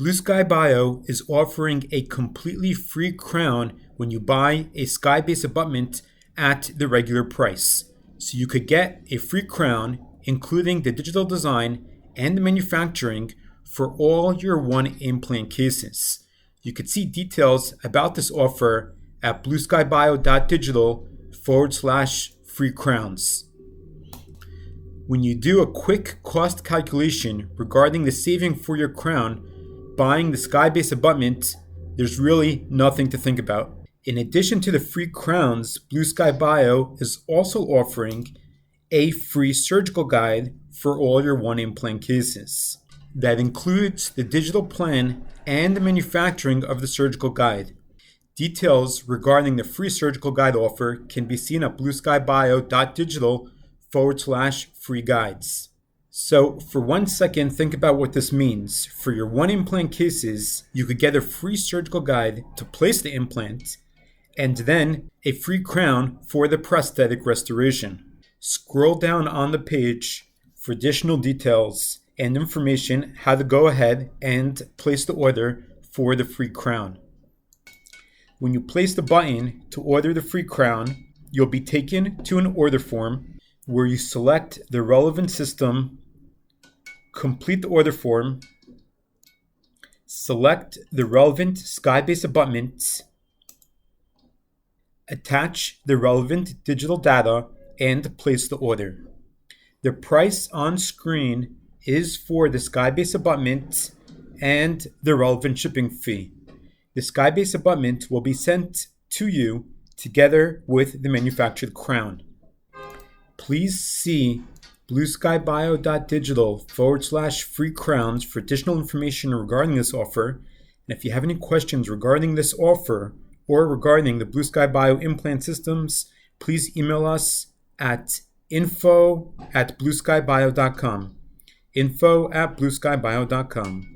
BlueSkyBio is offering a completely free crown when you buy a SkyBase abutment at the regular price. So you could get a free crown, including the digital design and the manufacturing for all your one implant cases. You could see details about this offer at blueskybio.digital/free crowns. When you do a quick cost calculation regarding the saving for your crown buying the SkyBase abutment, there's really nothing to think about. In addition to the free crowns, BlueSkyBio is also offering a free surgical guide for all your one implant cases. That includes the digital plan and the manufacturing of the surgical guide. Details regarding the free surgical guide offer can be seen at blueskybio.digital/free guides. So for 1 second, think about what this means. For your one implant cases, you could get a free surgical guide to place the implant and then a free crown for the prosthetic restoration. Scroll down on the page for additional details and information how to go ahead and place the order for the free crown. When you place the button to order the free crown, you'll be taken to an order form where you select the relevant system, complete the order form, select the relevant SkyBase abutments, attach the relevant digital data, and place the order. The price on screen is for the SkyBase abutment and the relevant shipping fee. The SkyBase abutment will be sent to you together with the manufactured crown. Please see blueskybio.digital/free crowns for additional information regarding this offer. And if you have any questions regarding this offer or regarding the BlueSkyBio implant systems, please email us at info@blueskybio.com. info@blueskybio.com.